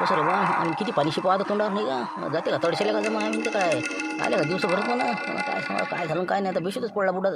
कसं रे बा आणि किती पाणी शिपा आता तोंडावर नाही का जाते का तडशेले का जमा आम्ही तर काय आले का दिवस भरत ना काय सांगा काय झालं काय नाही आता बेशुद्धच पडला बुडा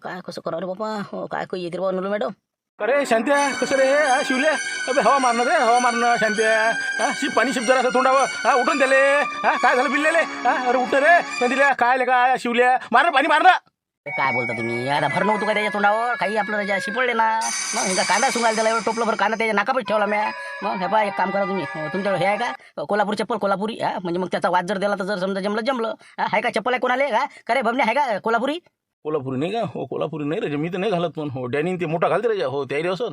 काय कसं करावं रे बापा काय काही येते बा नलो मॅडम. अरे शांत्या कसं रे हा शिवल्या अबे हवा मारणं रे हवा मारणं शांत्या हा शिप पाणी शिप जरा असं तोंडावं हा उठून त्याले हा काय झालं बिल्लेले हा अरे उठ रे दिल्या काय ले काय शिवल्या मारणं पाणी मारणं. काय बोलता तुम्ही आता भर नव्हतं का त्याच्या तोंडावर काही आपलं राजा शिपडले ना मग हिंगा कांदा सुंगायला त्याला एवढं टोपलं भर कांदा त्याच्या नाकापच ठेवला म्या. मग हे बा एक काम करा तुम्ही तुमच्याकडे हे आहे का कोल्हापूर चप्पल कोल्हापुरी हा म्हणजे मग त्याचा वाद जर दिला तर जर समजा जमलं आहे का चप्पल आहे कोणाले का रे भमने आहे का कोल्हापुरी. कोल्हापुरी नाही का हो कोल्हापुरी नाही रे मी तर नाही घालत पण हो डॅनी ते मोठा घालते रे हो त्याही असं.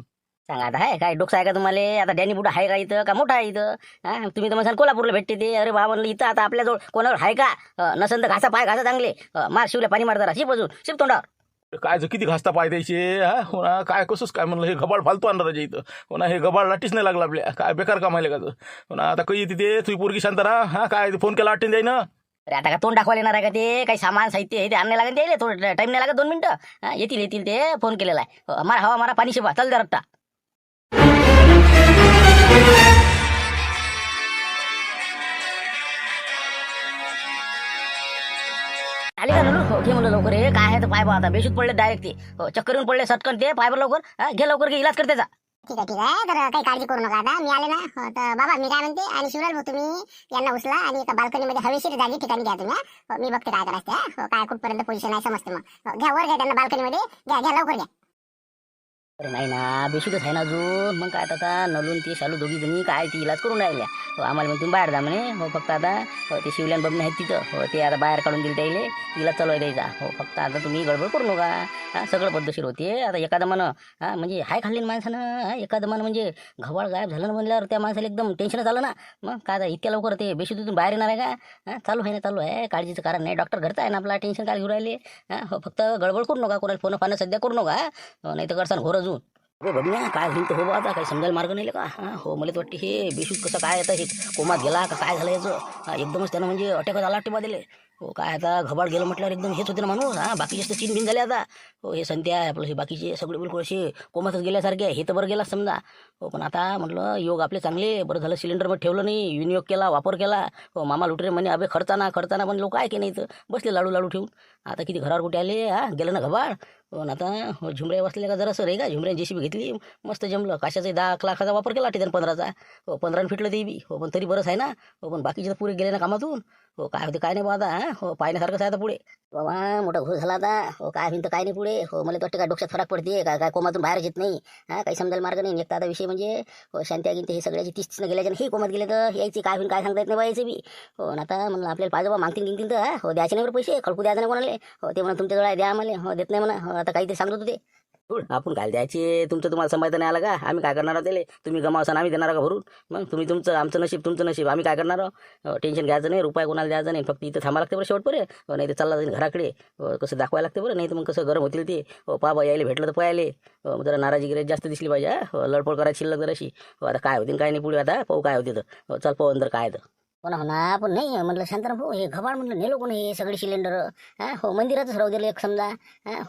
सांगा आता आहे काय डोकं आहे का तुम्हाला आता डॅनी बुडा आहे का इथं का मोठा आहे इथं हा तुम्ही तर म्हणसान कोल्हापूरला भेटते ते अरे बा म्हणलं इथं आता आपल्याजवळ कोणावर आहे का नसेल तर घासा पाय घासा चांगले मार शिवल्या पाणी मार जरा शिप अजून शिप तोंडावर. काय किती घासता पाय द्यायचे हा हो ना काय कसंच काय म्हणलं हे गबाळ फालतू आणणार राजा इथं हो ना हे गबाळ लाटीच नाही लागला आपल्या काय बेकार कमायला का हो ना आता काही तिथे तुझी पोरगी शांत राहा हा काय फोन केला वाटेन जाई ना. अरे आता का तोंड दाखवायला येणार आहे का ते काही सामान साहित्य आहे ते आणणे लागेल ते थोडं टाइम नाही लागत 2 मिनिटं येतील ते फोन केलेला आहे मारा हवा मारा पाणी शिपा चल द्या रट्टा. आले का नलू घे म्हणलं लवकर हे काय आहे तर पाय बा आता बेशुद्ध पडले डायरेक्ट ते चक्कर येऊन पडले सटकन ते पाय लवकर घे लवकर घे इलाज कर त्याचा. ठीक आहे तर काही काळजी करू नका आता मी आले ना तर बाबा मी काय म्हणते आणि शिवलाल भाऊ तुम्ही यांना उचला आणि एका बाल्कनीमध्ये हवेशीर जागी ठिकाणी घ्या तुम्ही मी बघते काय करायचं काय कुठपर्यंत पोझिशन आहे समजते मग घ्या वर घ्या त्यांना बाल्कनीमध्ये घ्या लवकर घ्या. अरे नाही ना बेशुद्धच आहे ना अजून मग काय आता नलून ती चालू दोघी जणी काय ती इलाज करून राहिल्या आम्हाला मग तुम्ही बाहेर जा म्हणे हो फक्त आता ते शिवल्यान बबने आहेत तिथं ते आता बाहेर काढून दिले त्याला इलाज चालू आहे द्यायचा हो फक्त आता तुम्ही गडबड करू नका सगळं पद्धतशीर होते आता एखादं मन म्हणजे हाय खाल्ली माणसानं एखादं मन म्हणजे घवाळ गायब झालं ना म्हणल्यावर त्या माणसाला एकदम टेन्शनच आलं ना मग काय आता इतक्या लवकर ते बेशुद्धीतून बाहेर येणार आहे का चालू आहे काळजीचं कारण नाही डॉक्टर घरचा आहे ना आपला टेन्शन काय घेऊन राहिले हो फक्त गडबड करू नका कोणाला फोन फानं सध्या करू नका नाही तर करसान घोर अजून. हो बघूया काय होईल तर हो बा आता काही समजायला मार्ग नाही का हो मला तर वाटते हे बेशुद्ध कसं काय आता हे कोमात गेला का काय झालं याचं एकदमच त्यानं म्हणजे अटॅकच आला टिपा दिले हो काय आता घबाड गेलं म्हटल्यावर एकदम हेच होते ना माणूस बाकी जास्त चीन बिन झाले आता हो हे संत्या आपलं हे बाकीचे सगळे बिलकुल असे कोमातच गेल्यासारखे हे तर बरं गेला समजा हो पण आता म्हटलं योग आपले चांगले बरं झालं सिलेंडरमध्ये ठेवलं नाही विनियोग केला वापर केला हो मामा लुटरे म्हणे अबे खर्चाना पण लोक आहे की नाही तर बसले लाडू ठेवून आता किती घरावर कुठे आले गेलं ना घबाड हो ना आता झुमऱ्या बसले का जरासं रे का झुमऱ्या JCB घेतली मस्त जमलं कशाचा 10 लाखाचा वापर केला त्यानं 15चा हो 15 फिटलं ते बी हो पण तरी बरंच आहे ना हो पण बाकीचे तर पुरे गेले ना कामातून हो काय होते काय नाही बा आता हो पाहण्यासारखंच आहे आता पुढे बाबा मोठा घोष झाला आता हो काय होईल तर काय नाही पुढे हो मला तर वाटतं काय डोक्यात फरक पडते काय कोमातून बाहेर येत नाही काही समजायला मार्ग नाही एकता आता विषय म्हणजे हो शांती हे सगळ्याची 30 गेल्याच्या हे कोमात गेले तर यायची काय होईल काय सांगता येत नाही बा यायचे बी हो ना आता म्हणलं आपल्याला पाहिजे बा मागतील तर हो द्यायचे नाही बरं पैसे खडकू द्यायचं नाही कोणाला हो ते म्हणा तुमच्याजवळ आहे द्या आम्हाला हो देत नाही म्हणा हो आता काही ते सांगत होते आपण काय द्यायचे तुमचं तुम्हाला सांभाळता नाही आलं का आम्ही काय करणार त्याला तुम्ही गमावसान आम्ही देणार का भरून मग तुम्ही तुमचं आमचं नशीब तुमचं नशीब आम्ही काय करणार टेन्शन घ्यायचं नाही रुपये कोणाला द्यायचं नाही फक्त इथं थांबा लागते बरं शेवटपर्यंत नाही तर चालला जाईल घराकडे कसं दाखवायला लागते बरं नाही तर मग कसं गरम होतील ते बाबा यायला भेटलं तर पयाले जरा नाराजी गिराजी जास्त दिसली पाहिजे लडपड करायची शिल्लक जराशी आता काय होतील काय नाही पुढे आता पाहू काय होते तर चल पाहू अंदर काय तर हो ना पण नाही म्हटलं शांताराम भाऊ हे घबाड म्हटलं नेलो कोण हे सगळे सिलेंडर हो मंदिरातच राहू दिले एक समजा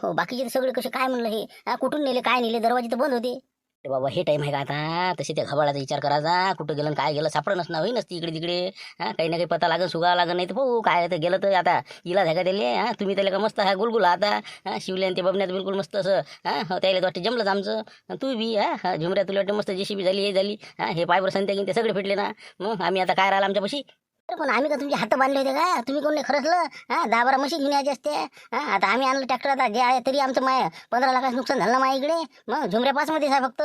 हो बाकीचे सगळे कसे काय म्हणलं हे कुठून नेले काय नेले दरवाजे तर बंद होते. बाबा हे टाइम आहे का आता तसे त्या घबाडाचा विचार करायचा कुठं गेलं काय गेलं सापडं नसणार होई नसती इकडे तिकडे काही ना काही पता लागेल सुगा लागेल नाही तर भाऊ काय तर गेलं तर आता इलाज आहे का त्याला तुम्ही त्याला का मस्त आहे गुलगुला आता शिवल्यान ते बबण्यात बिलकुल मस्त असं त्याला वाटते जमलंच आमचं तू बी झुमऱ्या तुला वाटतं मस्त JCB झाली हे झाली हे पायवर संत्या घेऊन ते सगळे फिटले ना मग आम्ही आता काय राहिलं आमच्यापाशी. पण आम्ही का तुमचे हात बांधले होते का तुम्ही कोण खरंचलं 10-12 म्हशी घेऊन यायचे असते आता आम्ही आणलं ट्रॅक्टर आता जे आहे तरी आमचं 15 लाखाचं नुकसान झालं ना माझ्या इकडे मग झुमऱ्या 5 मध्ये आहे फक्त.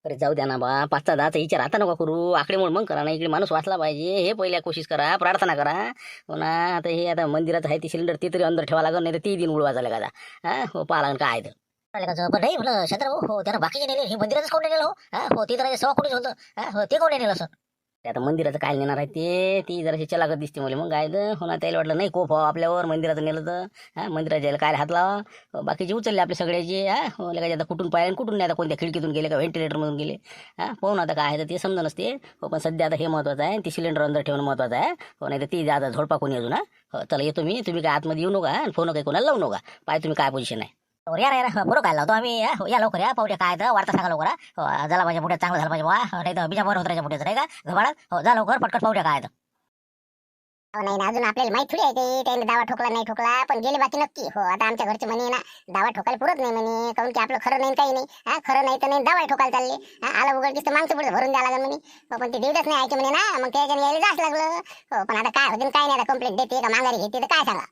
अरे जाऊ द्या ना बा 5चा 10चा विचार आता नका करू आकडेमोड मग करा ना इकडे माणूस वाचला पाहिजे हे पहिल्या कोशिश करा प्रार्थना करा हो ना आता हे आता मंदिरात आहे ते सिलेंडर ते तरी अंदर ठेवा लागेल नाही तर 3 दिन उडवायचा का हो पाहा लागेल काय आहे पण नाही म्हटलं शंकर भाऊ हो त्यानं बाकीचे नेले हे मंदिरातच कोण नेलं हो ते तर 100 कोटीच होतं हो ते कोण नेलं सर आता मंदिराचं काय नेणार आहे ते ती जराशी चलागत दिसते मला मग काय तर हो ना त्याला वाटलं नाही कोप आपल्यावर मंदिराचं नेलं तर मंदिरात जायला काय हात लावा बाकीचे उचलले आपले सगळ्याचे हो काय आता कुठून पाहिजे कुठून नाही आता कोणत्या खिडकीतून गेले का व्हेंटिलेटरमधून गेले पाहू ना आता काय आहे तर ते समजा नसते हो पण सध्या आता हे महत्त्वाचं आहे ती सिलेंडर अंदर ठेवणं महत्त्वाचं आहे हो नाही तर ती आता झोडपा कोणी अजून चला येतो मी तुम्ही काय आतमध्ये येऊ नका फोन काही कोणाला लावू नका पाय तुम्ही काय पोझिशन आहे या रे बरोबर काय लावतो आम्ही या लवकर या पाहूया काय तर वार्ता सांगा लवकर झाला माझ्या मोठ्या चांगलं झालं पाहिजे बा नाही तर बिजा बरं होत मोठ्याचं नाही का घबाडात जा लवकर पटकन पाहूया काय तर नाही ना अजून आपल्याला माहित थोडी आहे ते त्याने दावा ठोकला नाही ठोकला पण गेले बाकी नक्की हो आता आमच्या घरचे म्हणे ना दावा ठोकायला पुरत नाही म्हणे काऊन की आपलं खरं नाही काही नाही खरं नाही तर नाही दावा ठोकायला चालले आला उघडकीस तर मागचं पुढे भरून द्यायला लागेल म्हणे पण ते देऊच नाही ऐके म्हणे ना मग त्याच्याने यायला जास्त लागलं हो पण आता काय होते काय नाही आता कंप्लेंट देते का माघारी घेते तर काय सांगा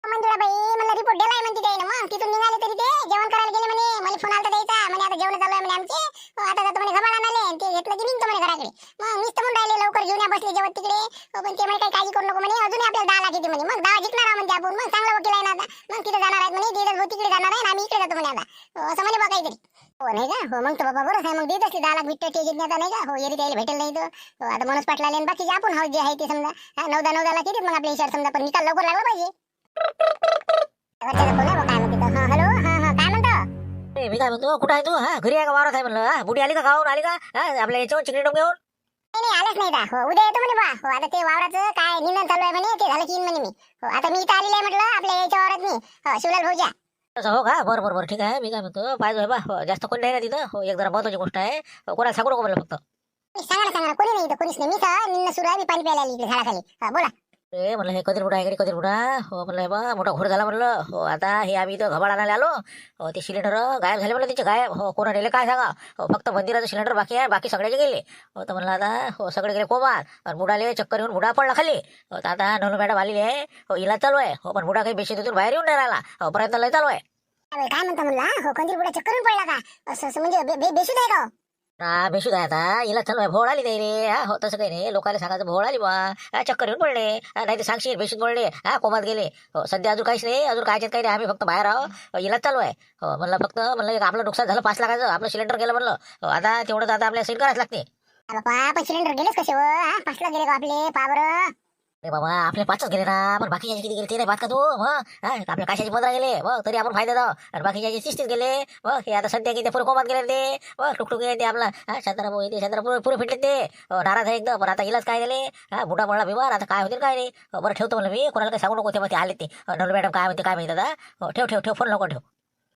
मंजुळाबाई मला रिपोर्ट दिलाय म्हणते ते ना मग तिथून निघाले तरी ते जेवण करायला गेले म्हणे मला फोन आलता द्यायचा म्हणे आता जेवण चालू आहे म्हणे आमचे आता जातो म्हणे घबाड आणाले ते घेतलं की निघतो म्हणे घराकडे मग मीच तर म्हणून राहिले लवकर घेऊन या बसले जेवण तिकडे पण ते म्हणे काही काळजी करू नको म्हणे अजून आपल्याला 10 लाख येते म्हणे मग 10 जिंकणार आहोत म्हणजे आपण मग चांगला वकील आहे ना आता मग तिथे जाणार आहेत म्हणे तिथे तिकडे जाणार आहे आम्ही इकडे जातो म्हणे आता असं म्हणे बा काहीतरी हो नाही का हो मग तर बाबा बरोबर आहे मग देत असले 10 लाख भेटते जिंकण्याचा नाही का हो येरी त्याला भेटेल नाही तर आता मनोज पाटलाले आणि बाकीचे आपण हाऊस जे आहे ते समजा 9-10 लाख येतात मग आपल्या विचार समजा पण निकाल लवकर लागला पाहिजे घरच्याचा फोन आहे बा काय म्हणते तर हॅलो काय म्हणतो मी काय म्हणतो कुठं आहे तू घरी आहे का वावरात आहे म्हणलं बुडी आली का गावून आली का आपल्या याच्यावर चिकडी डोंग घेऊन नाही आलंच नाही का हो उद्या येतो म्हणे बा हो आता ते वावराचं काय निंदन चालू आहे म्हणे ते झालं की येईन म्हणे मी हो आता मी इथं आलेलं आहे म्हटलं आपल्या याच्या वावरात मी हो शिवलाल भाऊजा तसं हो का बरं बरं बरं ठीक आहे मी काय म्हणतो पाहिजे बा जास्त कोणी नाही ना तिथं हो एक जरा महत्वाची गोष्ट आहे कोणाला सांगू नको म्हणलं फक्त सांगा ना कोणी नाही इथं कोणीच नाही मी तर निंद सुरू आहे मी पाणी प्यायला आली इकडे झाडाखाली बोला ए म्हणलं हे कधी बुडा आहे कधी बुडा हो म्हणलं हे बा मोठा घोड झाला म्हणलं हो आता हे आम्ही इथं घबाड आणायला आलो हो ते सिलेंडर गायब झाले म्हणलं त्याचे गायब हो कोणा नेले काय सांगा हो फक्त मंदिराचं सिलेंडर बाकी आहे बाकी सगळ्याचे गेले हो तर म्हणलं आता हो सगळे गेले कोमात आणि बुडाले चक्कर येऊन बुडा पडला खाली हो तर आता नवलू मॅडम आलेली आहे हो इलाज चालू आहे हो पण बुडा काही बेशुद्धीतून बाहेर येऊन नाही राहिला हो प्रयत्न लय चालू आहे काय म्हणता म्हणला हो कंदील पुढे चक्करून पडला का असं म्हणजे बेशुद्ध आहे का बेशुद्ध आहे आता इलाज चालू आहे भोळ आली नाही रे हो तसं काही नाही लोकांना सांगायचं भोळ आली बा चक्कर येऊन पडले नाही तर सांगशील बेशुद्ध पडले कोमात गेले हो सध्या अजून काहीच नाही अजून कायच्यात काही नाही आम्ही फक्त बाहेर आहो इलाज चालू आहे हो म्हणलं फक्त म्हणलं आपलं नुकसान झालं 5 लाखाचं आपलं सिलेंडर गेलं म्हणलं हो आता तेवढं आता आपल्याला सील करायच लागते बाबा पण सिलेंडर गेलेच कसे व 5 लाख गेले का आपले पा बरं अरे बाबा आपले 5च गेले ना पण बाकीचे किती गेले ते नाही पाहत का तू मग आपल्या काशाचे 15 गेले मग तरी आपण फायदा दाव आणि बाकीचे 30 गेले मग हे आता सध्या किती पुरे कोमात गेले ते मग टुकटुक ते आपला शांताराभाऊ येते शांताराभाऊ पुरे फिटले ते नाराज आहे एकदम पण आता इलाज काय झाले बुडा पडला बिमार आता काय होतील काय नाही बरं ठेवतो म्हणलं मी कोणाला काही सांगू नको तेव्हा ते आले ते नवल मॅडम काय म्हणते काय माहिती दादा ठेव फोन लवकर ठेव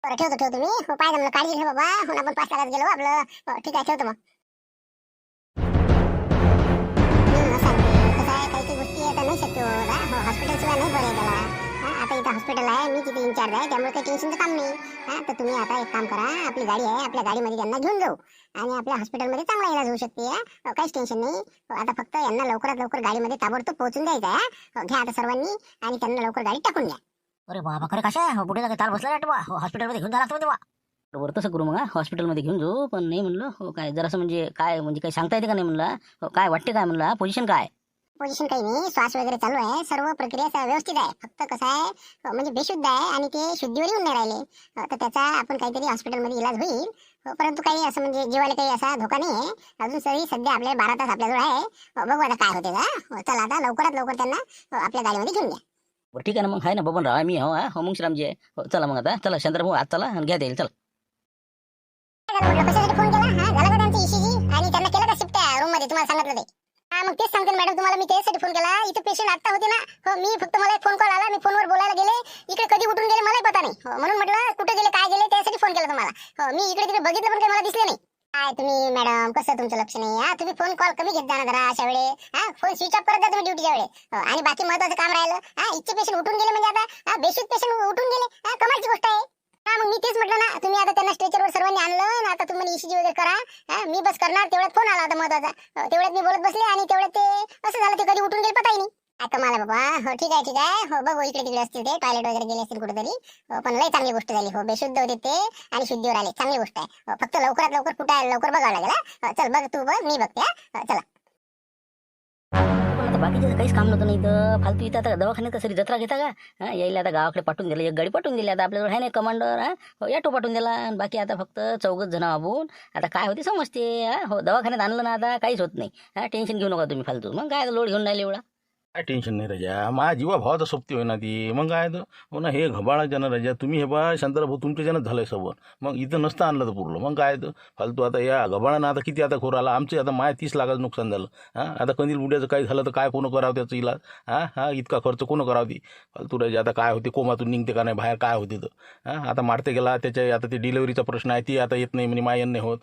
बरं ठेवतो तुम्ही हो पाहिजे म्हणलं काळजी घ्या बाबा हो आपण 5 लाखात गेलो आपलं ठीक आहे ठेवतो मग नाही शक्य हो हॉस्पिटल शिवाय नाही बरं त्याला आता इथं हॉस्पिटल आहे मी तिथे इंचार्ज आहे त्यामुळे काही टेन्शनचं काम नाही तर तुम्ही आता एक काम करा आपली गाडी आहे आपल्या गाडीमध्ये त्यांना घेऊन जाऊ आणि आपल्या हॉस्पिटलमध्ये चांगला इलाज होऊ शकते काहीच टेन्शन नाही आता फक्त यांना लवकरात लवकर गाडीमध्ये ताबडतोब पोहोचून द्यायचं आहे घ्या आता सर्वांनी आणि त्यांना लवकर गाडी टाकून द्या अरे बाबा खरे कशा बुढे ताल बसला ना हॉस्पिटलमध्ये घेऊन जाणार तेव्हा बरोबर तसं करू मग हॉस्पिटलमध्ये घेऊन जाऊ पण नाही म्हणलं हो काय जरासं म्हणजे काय म्हणजे काही सांगता येते का नाही म्हणलं काय वाटते काय म्हणलं पोझिशन काय पोझिशन काही नाही श्वास वगैरे चालू आहे सर्व प्रक्रिया व्यवस्थित आहे फक्त कसं आहे म्हणजे बेशुद्ध आहे आणि ते शुद्धीवर येऊन नाही राहिले तर त्याचा आपण काहीतरी हॉस्पिटलमध्ये इलाज होईल परंतु काही असं म्हणजे जीवाला काही असा धोका नाही आहे अजून सध्या आपल्याला 12 तास आपल्याजवळ आहे बघू आता काय होते का चला आता लवकरात लवकर त्यांना आपल्या गाडीमध्ये घेऊन द्या बरं ठीक आहे ना मग आहे ना बबन राहा मी हो मग श्रामजी आहे चला मग आता चला शांताराभाऊ आज चला आणि घ्या देईल चला कशासाठी फोन केला झाला का त्यांची ECG आणि त्यांना केलं का शिफ्ट रूम मध्ये तुम्हाला सांगितलं ते मग तेच सांगते मॅडम तुम्हाला मी त्यासाठी फोन केला इथे पेशंट आता होते ना हो मी फक्त मला एक फोन कॉल आला मी फोनवर बोलायला गेले इकडे कधी उठून गेले मलाही पता नाही म्हणून म्हटलं कुठे गेले काय गेले त्यासाठी फोन केला तुम्हाला मी इकडे तिकडे बघितलं पण काही मला दिसले नाही काय तुम्ही मॅडम कसं तुमचं लक्ष नाही तुम्ही फोन कॉल कमी घेत जा ना जरा अशा वेळे फोन स्विच ऑफ करत जा तुम्ही ड्युटीच्या वेळे आणि बाकी महत्वाचं काम राहिलं इच्छे पेशंट उठून गेले म्हणजे आता बेशुद्ध पेशंट उठून गेले कमालची गोष्ट आहे मग मी तेच म्हटलं ना तुम्ही आता त्यांना स्ट्रेचरवर सर्वांनी आणलं आता तुम्ही ECG वगैरे करा मी बस करणार तेवढ्यात फोन आला होता महत्वाचा तेवढ्यात मी बोलत बसले आणि तेवढ्यात ते असं झालं ते कधी उठून गेले पताही नाही आता मला बाबा हो ठीक आहे हो बघू इकडे तिकडे असतील ते टॉयलेट वगैरे गेले असतील कुठेतरी पण लय चांगली गोष्ट झाली हो बेशुद्ध होते ते आणि शुद्धीवर आले चांगली गोष्ट आहे फक्त लवकरात लवकर कुठे लवकर बघावं लागेल चल बघ तू बघ मी बघते चला बाकीचं काहीच काम नव्हतं नाही तर फालतू इथं आता दवाखान्यात कसरी जत्रा घेता का यायला आता गावाकडे पाठवून दिलं एक गाडी पाठवून दिली आता आपल्याजवळ आहे नाही कमांडर ऑटो पाठवून दिला आणि बाकी आता फक्त 4 जण आबून आता काय होते समजते हो दवाखान्यात आणलं ना आता काहीच होत नाही टेन्शन घेऊ नका तुम्ही फालतू मग काय लोड घेऊन राहिले एवढा काय टेन्शन नाही राजा, माझ्या जीवा भावाचा सोबती होय ना ती. मग काय तर हो ना, हे घबाळाच्या ना राजा, तुम्ही हे बा शांताराम भाऊ तुमच्याच्यानंच झालंय सबन. मग इथं नसतं आणलं तर पुरलं. मग काय तर फालतू आता या घबाळानं आता किती आता खोर आला आमचे, आता माया 30 लाखाचं नुकसान झालं. हां, आता कंदील बुड्याचं काही झालं तर काय कोण करावं त्याचं इलाज? हां, इतका खर्च कोण करावं ती फालतू राजा. आता काय होते, कोमातून निघते का नाही बाहेर, काय होते तर आता मारते गेला त्याच्या, आता ते डिलिव्हरीचा प्रश्न आहे, ती आता येत नाही म्हणजे मायन नाही होत.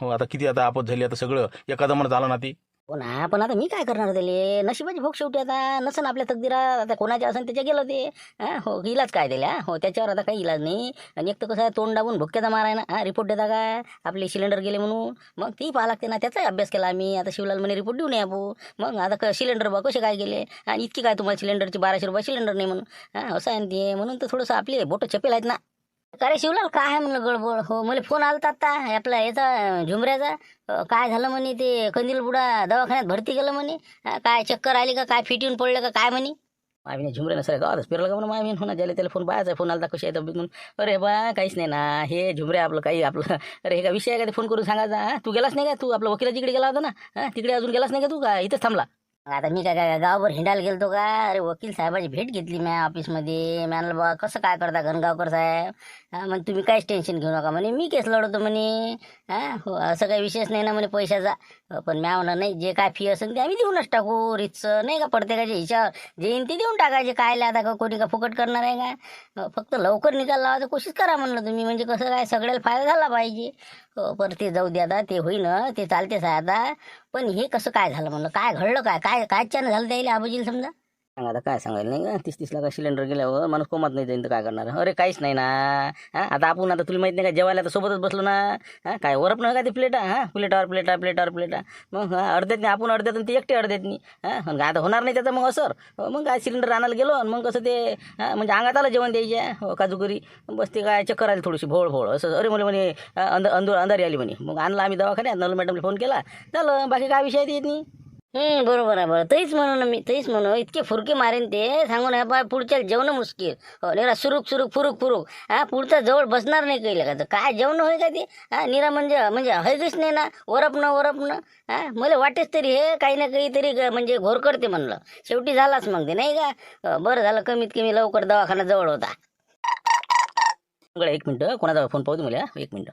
हो, आता किती आता आपत झाली, आता सगळं एका दमानं झालं ना ती. हो ना, पण आता मी काय करणार त्याले, नशिबाची भोग शेवटी. आता नसन आपल्या तकदीरात, आता कोणाच्या असन त्याच्या गेलं ते. हो, इलाज काय दिल्या, हो त्याच्यावर आता काही इलाज नाही. आणि एक तर कसं आहे, तोंड दाबून भुक्क्याचा माराय ना. रिपोर्ट देता काय आपले सिलेंडर गेले म्हणून, मग ती पाहा लागते ना. त्याचाही अभ्यास केला आम्ही. आता शिवलाल म्हणे रिपोर्ट देऊ नये आपण. मग आता सिलेंडर बा कसे काय गेले, आणि इतकी काय तुम्हाला सिलेंडरची 1200 रुपये सिलेंडर नाही म्हणून. असं आहे ना ते, म्हणून तर थोडंसं आपले बोटं चपेल आहेत ना. अरे शिवलाल काय आहे म्हणलं गडबड. हो, मला फोन आलता आता आपला याचा झुमऱ्याचा. काय झालं म्हणे, ते कंदील बुडा दवाखान्यात भरती केलं म्हणे. काय चक्कर आली का काय, फिट येऊन पडलं का काय म्हणे. मामीने झुमऱ्यानं सर गावातच फिरलं का म्हणून मामीन हो ना, ज्याला त्याला फोन बायाचा फोन आलता कशी आहे तब्येत म्हणून. अरे बा काहीच नाही ना, हे झुमऱ्या आपलं काही आपलं. अरे हे का विषय आहे का ते फोन करून सांगायचा. तू गेलास नाही का, तू आपलं वकिलाच्या गेला होता ना. तिकडे अजून गेलास नाही का तू, का इथंच थांबला. आता मी काय गावभर हिंडायला गेलतो का. अरे वकील साहेबाची भेट घेतली मी ऑफिसमध्ये. म्हणलं बा कसं काय करता घनगावकर साहेब. मग तुम्ही काहीच टेन्शन घेऊ नका म्हणे, मी केस लढवतो म्हणे. हो, असं काही विशेष नाही ना म्हणे पैशाचा. पण मी म्हणलं नाही, जे काय फी असेल ते आम्ही देऊनच टाकू. रितसर नाही का, प्रत्येकाच्या हिच्यावर जे येईन ते देऊन टाकायचे. काय आता का कोणी का फुकट करणार आहे का. फक्त लवकर निकाल लावायचं कोशिश करा म्हणलं तुम्ही, म्हणजे कसं काय सगळ्याला फायदा झाला पाहिजे. पर ते जाऊ दे आता, ते होईन ते चालतेच आहे आता. पण हे कसं काय झालं म्हणलं, काय घडलं काय काय कायच्यानं झालं त्याला आबाजीला समजा. सांगा आता काय सांगायला नाही का. 30 लाख सिलेंडर गेल्यावर माणूस कोमात नाही जाईन तर काय करणार. अरे काहीच नाही ना. आता आपण आता तुला माहित नाही का, जेवायला तर सोबतच बसलो ना. काय वरप नाही का ते प्लेटा. प्लेटा मग अर्ध्यात नाही आपण, अर्ध्यातून ते एकटे अर्ध्यात नाही. आता होणार नाही त्याचं मग असर. मग काय सिलेंडर आणायला गेलो आणि मग कसं ते म्हणजे अंगात आलं जेवण द्यायचे काजूकरी. बस ते काय चक्कर आली थोडीशी भोळ असं. अरे मला म्हणे अंधारी आली म्हणे. मग आणला आम्ही दवाखान्यात, नल मॅडमला फोन केला, झालं. बाकी काय विषय येत नाही. बरोबर आहे. बरं तेच म्हणून ना, मी तेच म्हणू, इतके फुरके मारेन ते सांगून आहे बा. पुढच्या जेवण मुश्किल हो, निरा सुरुक फुरुक. पुढचा जवळ बसणार नाही काही का. काय जेवण होय का ते. निरा म्हणजे हैगच नाही ना. वरपणं. मला वाटेच तरी हे काही ना काही तरी म्हणजे घोर करते म्हणलं. शेवटी झालाच मग ते नाही का. बरं झालं कमीत कमी लवकर दवाखाना जवळ होता. एक मिनटं, कोणाचा फोन पाहू दे मला. 1 मिनटं.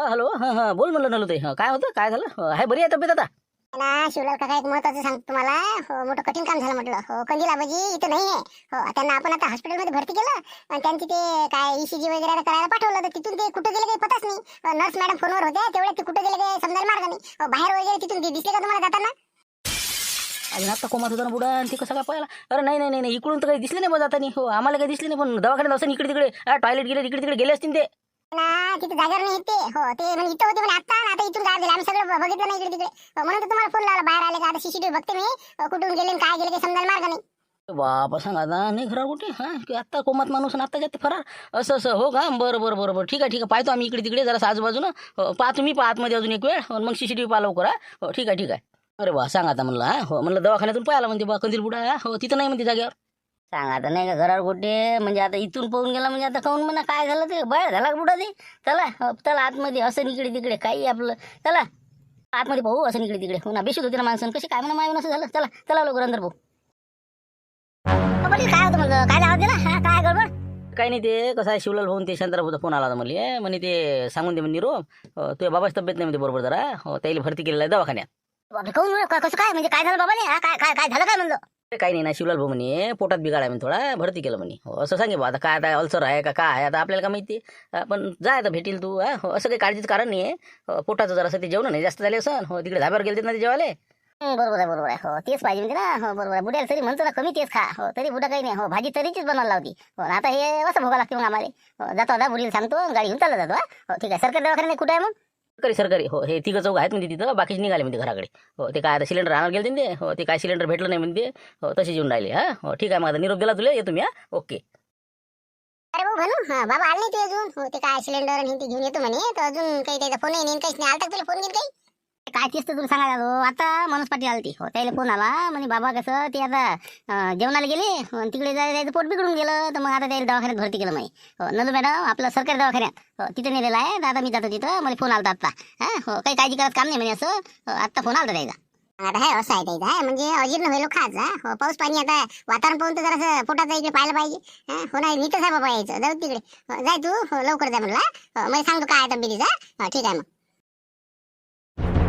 हॅलो. हां बोल म्हणलं नलो ते. काय होतं, काय झालं. आहे बरी आहे तब्येत आता. ना शिवलाल काका, एक महत्वाचं सांगतो तुम्हाला. हो, मोठं कठीण काम झालं म्हटलं. हो, कंदील आबाजी इथं नाहीये. हो, त्यांना आपण आता हॉस्पिटलमध्ये भरती केलं आणि त्यांची ते काय ECG वगैरे करायला पाठवलं, तर तिथून ते कुठं गेले काही पताच नाही. नर्स मॅडम फोनवर होत्या तेवढ्या, ते कुठं गेले काही समजायला मार्ग नाही. बाहेर वगैरे तिथून दिसले का तुम्हाला जाताना. अजून आता कोमात होता ना बुडा, आणि ते कसं काय पाहिला. अरे नाही इकडून तर काही दिसले नाही बघ जातानी. हो, आम्हाला काही दिसले नाही. पण दवाखान्यात असं इकडे तिकडे टॉयलेट गेले, इकडे तिकडे गेले असतील ते ना. तिथे जागेवर नाही येते. हो, ते म्हणजे इथं होते पण आता इथून गायब झाले. आम्ही सगळं बघितलं नाही इकडे तिकडे. म्हणून तर तुम्हाला फोन लावला. बाहेर आले का आता CCTV बघते मी. कुठून गेले काय गेले काही समजायला मार्ग नाही. बापा सांगा आता. नाही घरावर कुठे की आत्ता कोमात माणूस आणि आत्ता जाते फरार असं. हो का, बरं ठीक आहे पाहतो आम्ही इकडे तिकडे जरा आजूबाजूनं. पाहा तुम्ही, पाहा आतमध्ये अजून एक वेळ. मग CCTV पाहा लवकर. हो ठीक आहे. अरे वा सांगा आता म्हणलं. हो म्हणलं दवाखान्यातून पाहायला म्हणते बा कंदील बुडा. हो तिथं नाही म्हणते जागेवर. सांगा आता नाही का घरावर कुठे, म्हणजे आता इथून पळून गेला म्हणजे आता काहून म्हणा काय झालं ते. बाहेर झाला का बुडा ते. चला आतमध्ये. असं इकडे तिकडे काही आपलं. चला आतमध्ये भाऊ, असं इकडे तिकडे. हो ना, बेशुद्ध होती ना माणसं कशी काय म्हणा मायून असं झालं. चला लवकर अंदर भाऊ. काय होतं म्हणलं, काय आवाज दिला. काय गडबड. काही नाही, ते कसं आहे शिवलाल भाऊन ते शांतारामचा फोन आला होता मला. म्हणे ते सांगून दे म्हणे तुझ्या बाबाची तब्येत नाही म्हणते बरोबर जरा. हो, त्याला भरती केलेलं आहे दवाखान्यात. कसं काय म्हणजे काय झालं बाबाने. काय झालं काय म्हणलं. काही नाही ना, शिवलाल भाऊ म्हणे पोटात बिघाड आहे म्हणे, थोडा भरती केलं म्हणे. हो असं सांगे बा. आता काय आता अल्सर आहे का काय आहे आता आपल्याला का माहिती. पण जाय आता भेटील तू. हो, असं काही काळजीचं कारण नाही आहे. पोटाचं जरा असं ते जेवण नाही जास्त झाले असं. हो, तिकडे धाब्यावर गेले ना ते जेवाले. बरोबर आहे. हो तेच पाहिजे म्हणते ना. हो बरोबर आहे. बुड्याला तरी म्हणतो ना कमी तेच खा. हो तरी बुडा काही नाही. हो, भाजी तरीचीच बनवायला लावती. हो, आता हे असं भोगा लागते मग आम्हाला. हो, जातो आता बुडीला सांगतो, गाडी घेऊन चालला जातो. हो ठीक आहे. सरकारी दवाखाना नाही कुठे आहे मग. सरकारी. हो, हे 3 चौघ आहेत म्हणजे तिथं, बाकीचे निघाले म्हणजे घराकडे. हो, ते काय आता सिलेंडर आणायला गेले ते. हो, ते काय सिलेंडर भेटलं नाही म्हणते. हो, तसे येऊन राहिले. हो ठीक आहे. मग आता निरोप दिला तुला, येतो मी. ओके. अरे भाऊ म्हणू, बाबा आले नाही ते अजून. हो, ते काय सिलेंडर आणि ते घेऊन येतो म्हणे. तर अजून काही त्याचा फोन नाही काहीच नाही. आलता तुला फोन घेऊन काही. काय तेच तर तुला सांगायला आता माणूस पाठी आलती. हो, त्याला फोन आला म्हणे बाबा कसं ते आता जेवणाला गेले आणि तिकडे जायचं पोट बिघडून गेलं, तर मग आता त्याला दवाखान्यात भरती केलं माही. हो, नलू मॅडम आपलं सरकारी दवाखान्यात. हो, तिथे नेलेलं आहे. आता मी जातो तिथं. मला फोन आलता आता. हो, काही काळजी करत काम नाही म्हणे असं. आत्ता फोन आलता त्याचा. आता हे असं आहे ते आहे म्हणजे अजीर्ण व्हायला खाच हो पाऊस पाणी आता वातावरण पाहून तर जरासं पोटाचं इकडे पाहायला पाहिजे हो नाही नीटच आहे बाबा यायचं जाऊ तिकडे जाय तू लवकर जा म्हणला मला सांगतो काय तब्येतीचा ठीक आहे मग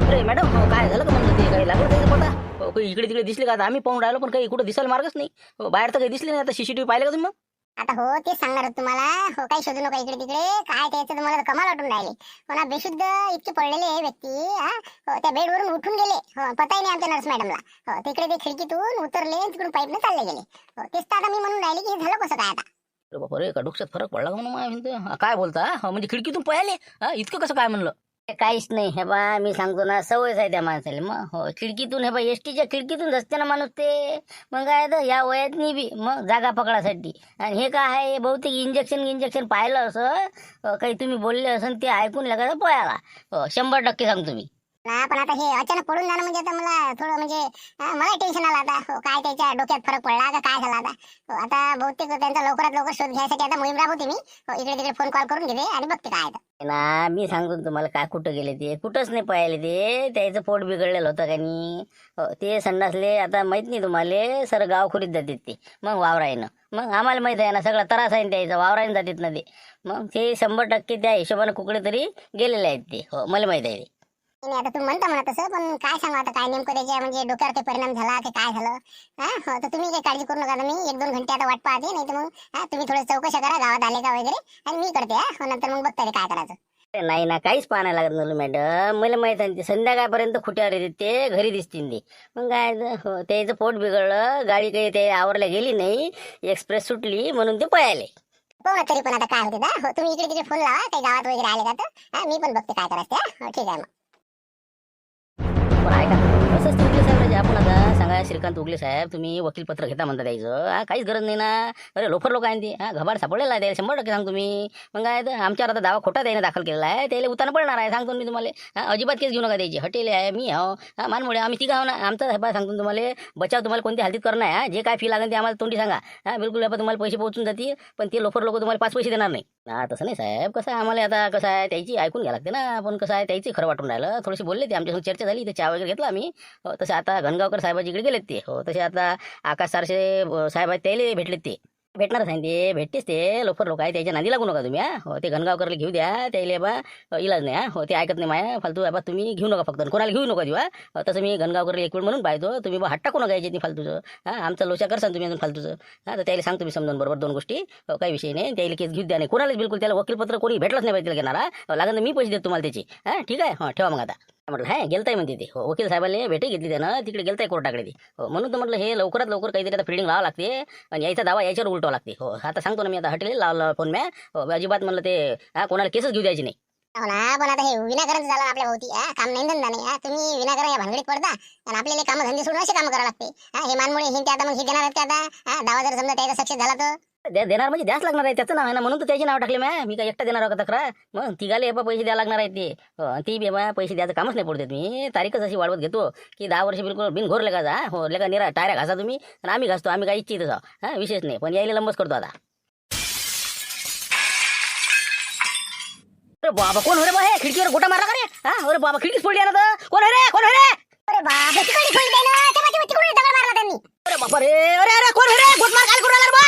अरे मॅडम काय झालं का म्हणलं ते काही लागलं त्याचं पोटा काही इकडे तिकडे दिसले का आता आम्ही पाहून राहिलो पण काही कुठं दिसायला मार्गच नाही बाहेर तर काही दिसले नाही आता CCTV पाहिलं का तुम्ही मग आता हो तेच सांगणार होत तुम्हाला हो काही शोधू नका इकडे तिकडे काय त्याचं तुम्हाला तर कमाल वाटून राहिले हो ना बेशुद्ध इतके पडलेले व्यक्ती त्या बेडवरून उठून गेले हो पताही नाही आमच्या नर्स मॅडमला हो तिकडे ते खिडकीतून उतरले तिकडून पाईपने चालले गेले हो तेच तर आता मी म्हणून राहिले की हे झालं कसं काय आता अरे बापा रे का डोक्यात फरक पडला का म्हणून काय बोलता म्हणजे खिडकीतून पळाले इतकं कसं काय म्हणलं काहीच नाही हे बा मी सांगतो ना सवयच आहे त्या माणसाला मग हो खिडकीतून हे बा एसटीच्या खिडकीतून असते ना माणूस ते मग काय तर या वयात नाही बी मग जागा पकडासाठी आणि हे काय आहे बहुतेक इंजेक्शन पाहिलं असं काही तुम्ही बोलले असं ते ऐकून लगायचं पळाला 100% सांगतो मी ना पण आता हे अचानक पडून जाणं म्हणजे आता मला थोडं म्हणजे मला टेन्शन आलं आता हो काय त्याच्या डोक्यात फरक पडला का काय झाला आता हो आता बहुतेक त्यांचा लवकरात लवकर शोध घ्यायसाठी आता मोहीम राबवते मी हो इकडे तिकडे फोन कॉल करून घेते आणि बघते काय आहे ना मी सांगतो तुम्हाला काय कुठं गेले ते कुठंच नाही पाहिले ते त्याचं पोट बिघडलेलं होतं का नाही ते संडासले आता माहित नाही तुम्हाला सर गावखोरीत जातात ते मग वावरायनं मग आम्हाला माहित आहे ना सगळा त्रास आहे त्याचा वावरायनं जातात ना ते मग ते 100% त्या हिशोबानं कुकडे तरी गेलेले आहेत ते हो मला माहित आहे ते नाही आता तू म्हणता म्हणा तसं पण काय सांगा आता काय नेमकं त्याच्या म्हणजे डोक्यावर काही परिणाम झाला की काय झालं हो तर तुम्ही काही काळजी करू नका मी 1-2 घंटे आता वाट पाहते नाही तर मग तुम्ही थोडं चौकशा करा गावात आले का वगैरे आणि मी करते हो नंतर मग बघता काय करायचं नाही ना काहीच पाहायला लागत नव्हतं मॅडम मला माहित आहे ते संध्याकाळपर्यंत खुट्यावर येते ते घरी दिसतील ते मग काय हो त्याचं पोट बिघडलं गाडी काही ते आवरल्या गेली नाही एक्सप्रेस सुटली म्हणून ते पळाले हो ना तरी पण आता काय होते हो तुम्ही इकडे तिकडे फोन लावा काही गावात वगैरे आले का तर मी पण बघते काय करायचं हो ठीक आहे मग पण ऐका असंच ते उगले साहेब आपण आता सांगा श्रीकांत उगले साहेब तुम्ही वकीलपत्र घेता म्हणता द्यायचं काहीच गरज नाही ना अरे लोफर लोक आहे ते घबाड सापडलेला आहे त्याला 100% सांगतो मी मग काय तर आमच्यावर आता दावा खोटा त्याने दाखल केलेला आहे त्याला उताना पडणार आहे सांगतो मी तुम्हाला अजिबात केस घेऊ नका द्यायची हटेले आहे मी हो मानमुळे आम्ही तिघा हो ना आमचा हे सांगतो तुम्हाला बचाव तुम्हाला कोणत्या हालतीत करणं आहे जे काय फी लागेल ते आम्हाला तोंडी सांगा बिलकुल तुम्हाला पैसे पोहोचून जातील पण ते लोफर लोक तुम्हाला 5 पैसे देणार नाही तसं नाही साहेब कसं आहे आम्हाला आता कसं आहे त्याची ऐकून घ्या लागते ना पण कसं आहे त्याची खरं वाटून राहिलं थोडीशी बोलले ते आमच्यासोबत चर्चा झाली ते चहा वगैरे घेतला आम्ही तसे आता घनगावकर साहेबाजीकडे गेलेत ते हो तसे आता आकाश सारसे साहेब आहेत त्याला भेटलेत ते भेटणारच आहे ते भेटतेच ते लोफर लोक आहे त्याच्या नादी लागू नका तुम्ही हो ते घनगावकरला घेऊ द्या त्याला बा इलाज नाही हो ते ऐकत नाही माया फालतू बा तुम्ही घेऊ नका फक्त कोणाला घेऊ नका देऊ तसं मी घनगावकरला एक वेळ म्हणून पाहतो तुम्ही बा हात टाकू नका यायचे फालतूचं आमचा लोचा करसान तुम्ही अजून फालतूचं तर त्याला सांगतो मी समजून बरोबर 2 गोष्टी काही विषय नाही त्याला केस घेऊ द्या नाही कोणालाच बिलकुल त्याला वकीलपत्र कोणी भेटलंच नाही पाहिजे घेणारा लागेल मी पैसे देतो तुम्हाला त्याची ठीक आहे ठेवा मग आता म्हटलं गेलताय म्हणते ते हो वकील साहेबांनी भेटी घेतली त्यानं तिकडे गेलताय कोर्टाकडे ते हो म्हणून तर म्हटलं हे लवकरात लवकर काहीतरी आता फिल्डिंग लावावं लागते आणि यायचा दावा याच्यावर उलटावं लागते हो आता सांगतो ना मी आता हटेल लावला फोन मॅ अजिबात म्हणलं ते कोणाला केसच घेऊ द्यायची नाही हो ना पण आता हे विनाकारण झालं आपल्या भोवती काम नाही धंदा नाही तुम्ही विनाकारण या भानगडीत पडता आणि आपल्याला काम धंदे सोडून असे काम करावं लागते हे मानमुळे हे आता मग हे देणार आहेत का आता दावा जर समजा त्याचा सक्सेस झाला तर देणार म्हणजे द्यास लागणार आहे त्याचं नाव आहे ना म्हणून तर त्याचे नाव टाकले मी काय एकटा देणार होता तक्रार मग तिघाले पैसे द्यायला लागणार आहेत ते ती बी पैसे द्यायचं कामच नाही पडते मी तारीखच अशी वाढवत घेतो की 10 वर्ष बिलकुल बिनघोर लेखा जा हो लेखा निरा टायऱ्या घासा तुम्ही आणि आम्ही घासतो आम्ही काय इच्छित तसं विशेष नाही पण यायला लंबच करतो आता अरे बाबा कोण हो रे बा हे खिडकीवर गोटा मारला का रे अरे बाबा खिडकीच फोडली ना तर कोण हो रे अरे बाप तिकडे फोडली ना तिकडे दगड मारला त्यांनी अरे बापा रे अरे कोण हो रे गोटमार काय करू लागला बा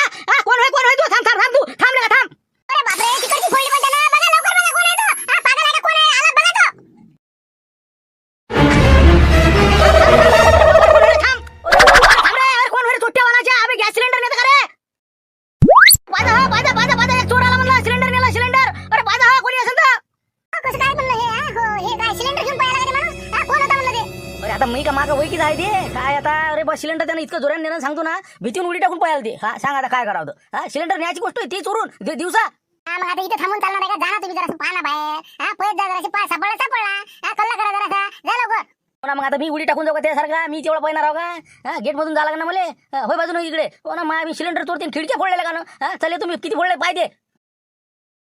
कोण होय तू थांब तू थांब लगा थांब अरे बाप रे तिकडची फोडली पण त्याला बघा लवकर बघा कोण आहे तो पागल आहे का कोण आहे आला बघा तो थांब रे कोण हो रे छोट्या वालाच्या अबे गॅस सिलेंडर नेता का रे बाजा एक चोर आला म्हणला सिलेंडर अरे बाजा कोणी असेल तर कसं काय म्हणलं हे काय सिलेंडर घेऊन पळाला का रे माणूस कोण होता म्हणलं ते अरे आता मी का मागं वैकीच आहे ते काय आता अरे बा सिलेंडर त्यानं इतकं जोराने नेलं सांगतो ना भीतीहून उडी टाकून पळाल ते सांग आता काय करावं सिलेंडर न्यायची गोष्ट आहे ती चोरून दिवसा मग आता इथे थांबून चालणार आहे का जाना तुम्ही जरासं पाहा ना बाहेर पळत जा जराशी सापडला कल्ला करा जरासा जा लवकर मग आता मी उडी टाकून जाऊ का त्यासारखा मी तेवढा पाहणार आहो का गेट मधून जा लागणार मला होय बाजून इकडे हो ना मी सिलेंडर चोरते खिडक्या फोडलेल्या का ना चले तुम्ही किती फोडले पाहिजे